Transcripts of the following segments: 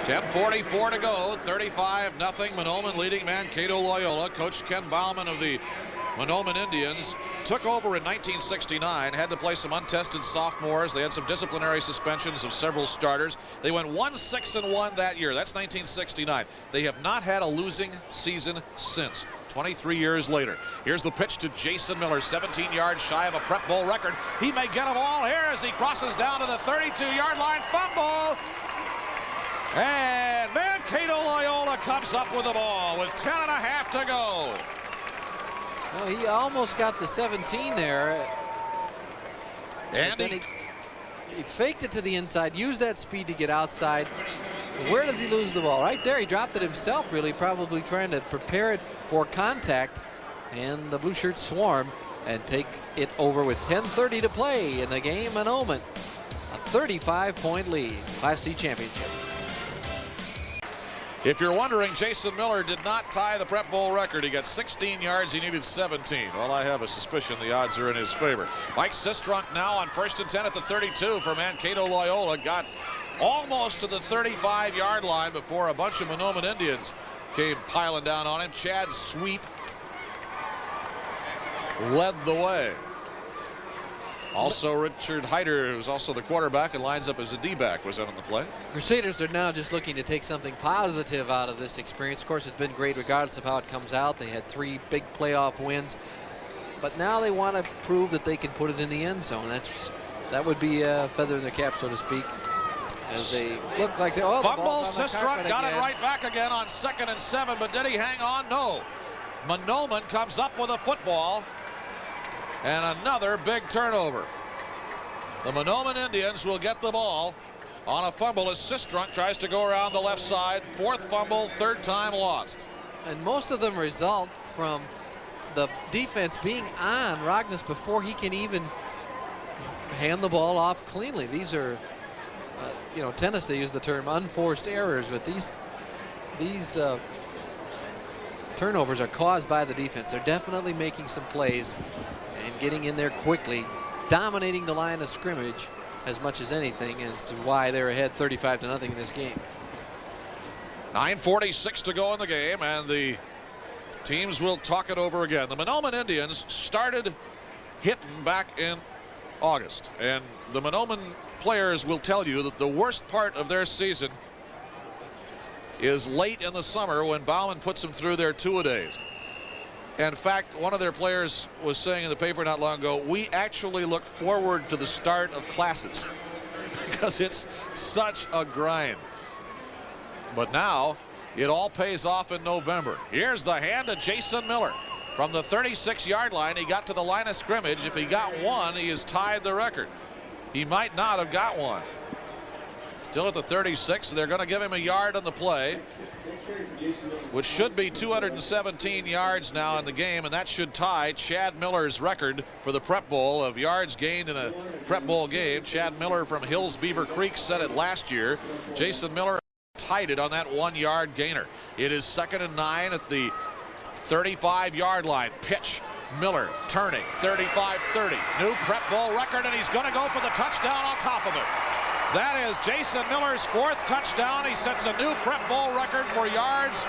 10:44 to go. 35-0. Mahnomen leading Mankato Loyola. Coach Ken Bauman of the Mahnomen Indians took over in 1969, had to play some untested sophomores. They had some disciplinary suspensions of several starters. They went 1-6-1 that year. That's 1969. They have not had a losing season since. 23 years later. Here's the pitch to Jason Miller, 17 yards shy of a Prep Bowl record. He may get them all here as he crosses down to the 32-yard line. Fumble! And Mankato Loyola comes up with the ball with 10.5 to go. Well, he almost got the 17 there. And then he faked it to the inside, used that speed to get outside. Where does he lose the ball? Right there, he dropped it himself, really, probably trying to prepare it for contact. And the blue shirts swarm and take it over with 10:30 to play in the game. Mahnomen, a 35-point lead, Class C championship. If you're wondering, Jason Miller did not tie the Prep Bowl record. He got 16 yards. He needed 17. Well, I have a suspicion the odds are in his favor. Mike Sistrunk now on 1st and 10 at the 32 for Mankato Loyola. Got almost to the 35-yard line before a bunch of Mahnomen Indians came piling down on him. Chad Sweep led the way. Also, Richard Hyder, who's also the quarterback and lines up as a D-back, was in on the play. Crusaders are now just looking to take something positive out of this experience. Of course, it's been great regardless of how it comes out. They had 3 big playoff wins. But now they want to prove that they can put it in the end zone. That would be a feather in their cap, so to speak, as they look like they... Fumble, Sistrunk got it right back again on 2nd and 7, but did he hang on? No. Mahnomen comes up with a football. And another big turnover. The Mahnomen Indians will get the ball on a fumble as Sistrunk tries to go around the left side. 4th fumble, 3rd time lost. And most of them result from the defense being on Rognus before he can even hand the ball off cleanly. These are, you know, tennis, they use the term unforced errors, but these turnovers are caused by the defense. They're definitely making some plays and getting in there quickly, dominating the line of scrimmage as much as anything as to why they're ahead 35-0 in this game. 9:46 to go in the game, and the teams will talk it over again. The Mahnomen Indians started hitting back in August, and the Mahnomen players will tell you that the worst part of their season is late in the summer when Bauman puts them through their two-a-days. In fact, one of their players was saying in the paper not long ago, we actually look forward to the start of classes because it's such a grind. But now it all pays off in November. Here's the hand of Jason Miller. From the 36-yard line, he got to the line of scrimmage. If he got one, he has tied the record. He might not have got one. Still at the 36, they're going to give him a yard on the play, which should be 217 yards now in the game, and that should tie Chad Miller's record for the Prep Bowl of yards gained in a Prep Bowl game. Chad Miller from Hills Beaver Creek set it last year. Jason Miller tied it on that 1-yard gainer. It is 2nd and 9 at the 35-yard line. Pitch, Miller turning, 35-30. New Prep Bowl record, and he's going to go for the touchdown on top of it. That is Jason Miller's 4th touchdown. He sets a new Prep Bowl record for yards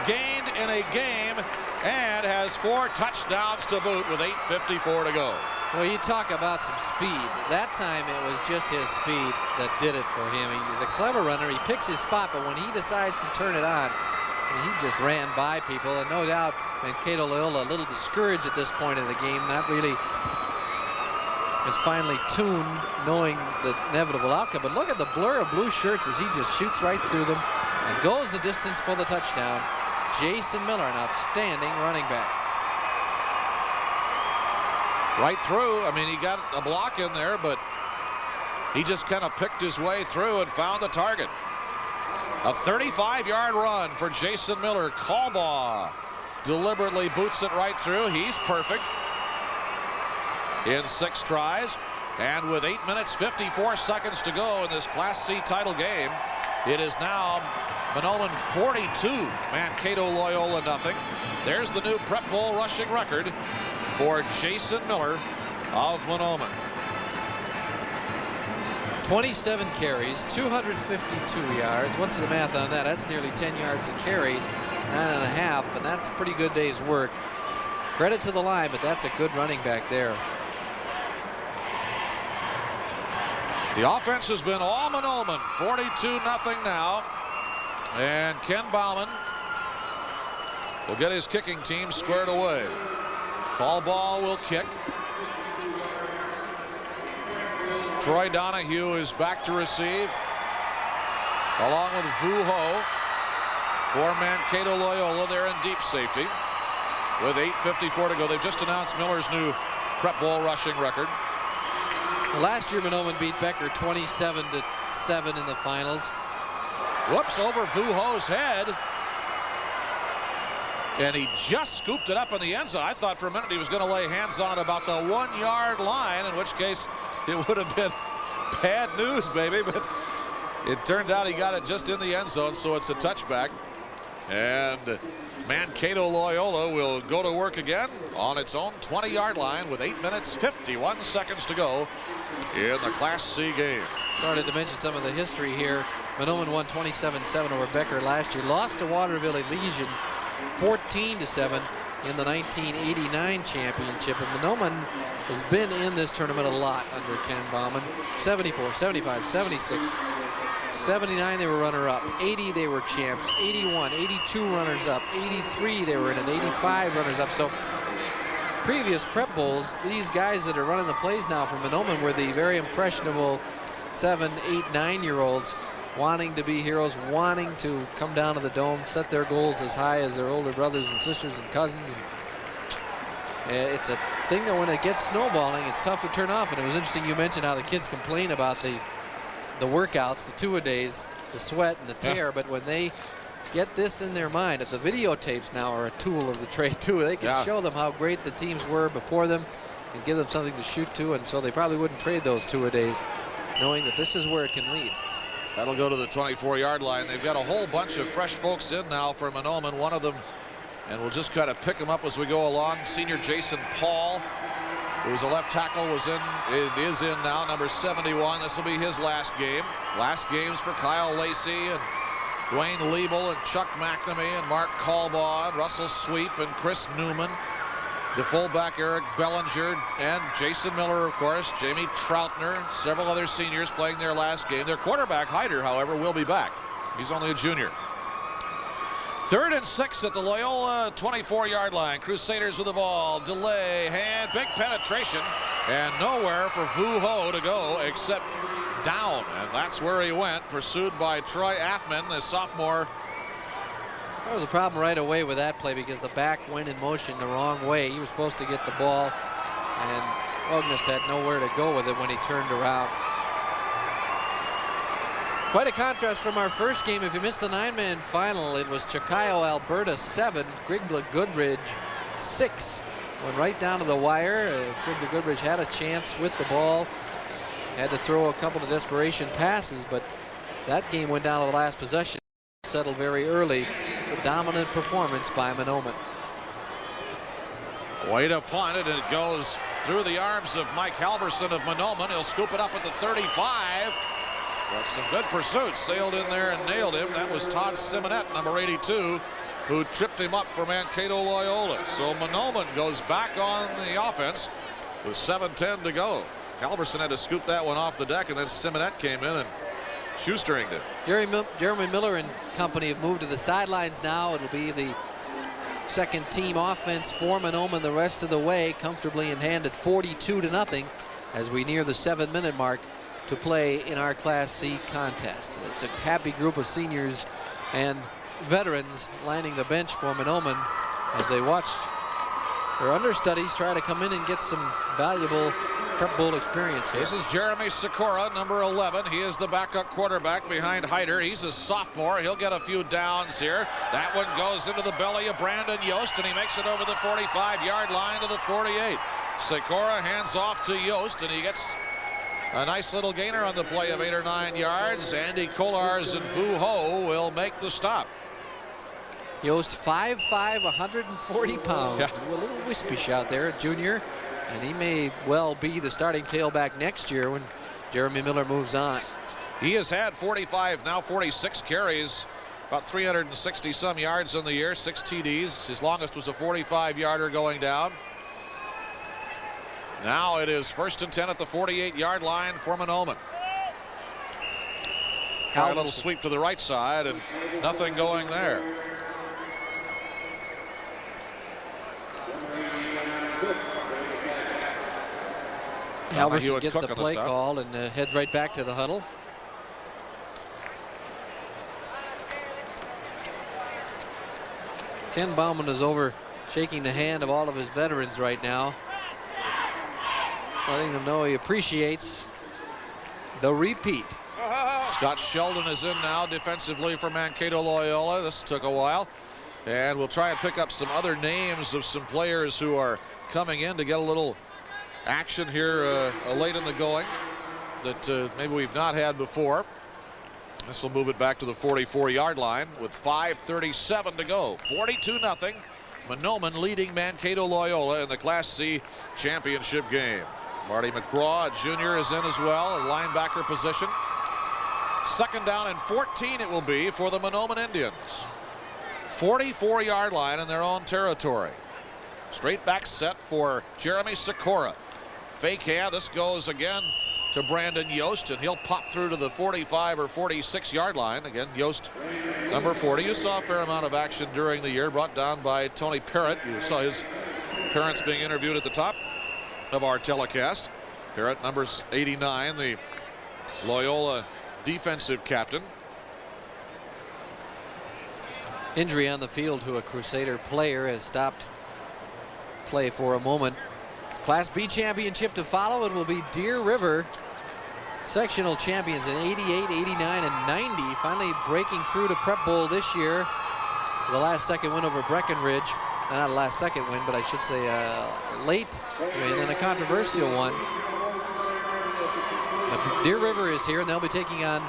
gained in a game and has 4 touchdowns to boot with 8:54 to go. Well, you talk about some speed. That time it was just his speed that did it for him. He's a clever runner. He picks his spot, but when he decides to turn it on, he just ran by people. And no doubt Mankato Loyola a little discouraged at this point in the game. Not really is finally tuned, knowing the inevitable outcome. But look at the blur of blue shirts as he just shoots right through them and goes the distance for the touchdown. Jason Miller, an outstanding running back. Right through. I mean, he got a block in there, but he just kind of picked his way through and found the target. A 35-yard run for Jason Miller. Callbaugh deliberately boots it right through. He's perfect in 6 tries, and with 8 minutes 54 seconds to go in this Class C title game, it is now Mahnomen 42, Mankato Loyola nothing. There's the new Prep Bowl rushing record for Jason Miller of Mahnomen. 27 carries, 252 yards. What's the math on that? That's nearly 10 yards a carry, 9.5, and that's a pretty good day's work. Credit to the line, but that's a good running back there. The offense has been all Mahnomen, 42-0 now. And Ken Bauman will get his kicking team squared away. Call ball will kick. Troy Donahue is back to receive, along with Vu Ho for Mankato Loyola. They're in deep safety with 8:54 to go. They've just announced Miller's new Prep Bowl rushing record. Last year, Mahnomen beat Becker 27-7 in the finals. Whoops, over Vu Ho's head. And he just scooped it up in the end zone. I thought for a minute he was going to lay hands on it about the 1-yard line, in which case it would have been bad news, baby. But it turned out he got it just in the end zone, so it's a touchback. And Mankato Loyola will go to work again on its own 20-yard line with 8 minutes 51 seconds to go in the Class C game. Started to mention some of the history here. Mahnomen won 27-7 over Becker last year. Lost to Waterville Elysian 14-7 in the 1989 championship. And Mahnomen has been in this tournament a lot under Ken Bauman. 74, 75, 76. 79 they were runner-up, 80 they were champs, 81, 82 runners-up, 83 they were in, and 85 runners-up. So previous prep bowls, these guys that are running the plays now for Mahnomen were the very impressionable 7, 8, 9-year-olds wanting to be heroes, wanting to come down to the dome, set their goals as high as their older brothers and sisters and cousins. And it's a thing that when it gets snowballing, it's tough to turn off. And it was interesting you mentioned how the kids complain about the workouts, the two-a-days, the sweat and the tear, but when they get this in their mind, that the videotapes now are a tool of the trade too. They can show them how great the teams were before them and give them something to shoot to, and so they probably wouldn't trade those two-a-days, knowing that this is where it can lead. That'll go to the 24-yard line. They've got a whole bunch of fresh folks in now for Mahnomen. One of them, and we'll just kind of pick them up as we go along, senior Jason Paul, who's a left tackle, is in now, number 71. This will be his last game. Last games for Kyle Lacey and Dwayne Liebel and Chuck McNamee and Mark Callbaugh and Russell Sweep and Chris Newman. The fullback Eric Bellinger and Jason Miller, of course, Jamie Troutner, several other seniors playing their last game. Their quarterback, Hyder, however, will be back. He's only a junior. 3rd and 6 at the Loyola 24-yard line. Crusaders with the ball. Delay, hand, big penetration, and nowhere for Vu Ho to go except down. And that's where he went, pursued by Troy Affman, the sophomore. There was a problem right away with that play because the back went in motion the wrong way. He was supposed to get the ball, and Ognes had nowhere to go with it when he turned around. Quite a contrast from our first game. If you missed the 9-man final, it was Chicago, Alberta 7, Grigla Goodridge 6. Went right down to the wire. Grigla Goodridge had a chance with the ball. Had to throw a couple of desperation passes, but that game went down to the last possession. Settled very early. The dominant performance by Mahnomen. Way to punt it, and it goes through the arms of Mike Halverson of Mahnomen. He'll scoop it up at the 35. But some good pursuit, sailed in there and nailed him. That was Todd Simonette, number 82, who tripped him up for Mankato Loyola. So Mahnomen goes back on the offense with 7:10 to go. Halverson had to scoop that one off the deck, and then Simonette came in and shoestringed it. Jeremy Miller and company have moved to the sidelines now. It'll be the second team offense for Mahnomen the rest of the way, comfortably in hand at 42-0 as we near the 7-minute mark to play in our Class C contest. It's a happy group of seniors and veterans lining the bench for Mahnomen as they watched their understudies try to come in and get some valuable Prep Bowl experience here. This is Jeremy Sikora, number 11. He is the backup quarterback behind Hyder. He's a sophomore. He'll get a few downs here. That one goes into the belly of Brandon Yost, and he makes it over the 45-yard line to the 48. Sikora hands off to Yost, and he gets a nice little gainer on the play of 8 or 9 yards. Andy Kolars and Vu Ho will make the stop. Yost 5'5", 140 pounds. Yeah. A little wispish out there, a junior, and he may well be the starting tailback next year when Jeremy Miller moves on. He has had 45, now 46 carries, about 360 some yards in the year, 6 TDs. His longest was a 45-yarder going down. Now it is 1st and 10 at the 48-yard line for Mahnomen. Try a little sweep to the right side and nothing going there. Halverson gets the play call and heads right back to the huddle. Ken Bauman is over shaking the hand of all of his veterans right now, letting them know he appreciates the repeat. Scott Sheldon is in now defensively for Mankato Loyola. This took a while. And we'll try and pick up some other names of some players who are coming in to get a little action here late in the going that maybe we've not had before. This will move it back to the 44-yard line with 5:37 to go. 42-0. Mahnomen leading Mankato Loyola in the Class C championship game. Marty McGraw, Jr. is in as well, a linebacker position. 2nd down and 14 it will be for the Mahnomen Indians. 44-yard line in their own territory. Straight back set for Jeremy Sikora. Fake hand. This goes again to Brandon Yost, and he'll pop through to the 45 or 46-yard line. Again, Yost, number 40. You saw a fair amount of action during the year, brought down by Tony Parrott. You saw his parents being interviewed at the top of our telecast. Parrott, numbers 89, the Loyola defensive captain. Injury on the field to a Crusader player has stopped play for a moment. Class B championship to follow. It will be Deer River, sectional champions in 88, 89, and 90, finally breaking through to Prep Bowl this year. The last second win over Breckenridge. Not a last second win, but I should say a late win and a controversial one. But Deer River is here, and they'll be taking on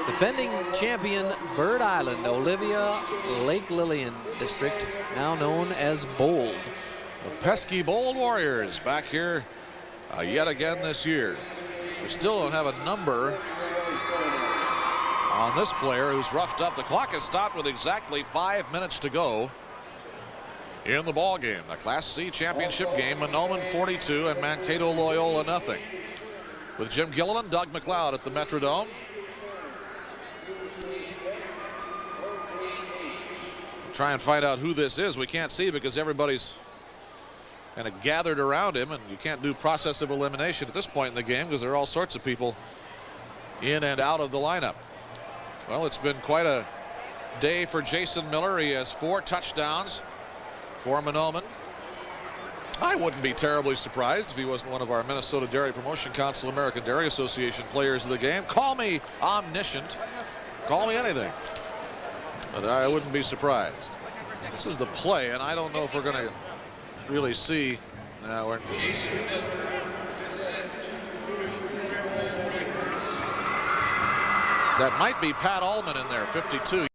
defending champion Bird Island, Olivia Lake Lillian District, now known as Bold. The pesky Bold Warriors back here yet again this year. We still don't have a number on this player who's roughed up. The clock has stopped with exactly 5 minutes to go in the ball game. The Class C championship game, Mahnomen 42 and Mankato Loyola nothing. With Jim Gilliland, Doug McLeod at the Metrodome. Try and find out who this is. We can't see because everybody's kind of gathered around him, and you can't do process of elimination at this point in the game because there are all sorts of people in and out of the lineup. Well, it's been quite a day for Jason Miller. He has 4 touchdowns for Mahnomen. I wouldn't be terribly surprised if he wasn't one of our Minnesota Dairy Promotion Council American Dairy Association players of the game. Call me omniscient. Call me anything. But I wouldn't be surprised. This is the play, and I don't know if we're going to really see. That might be Pat Allman in there, 52.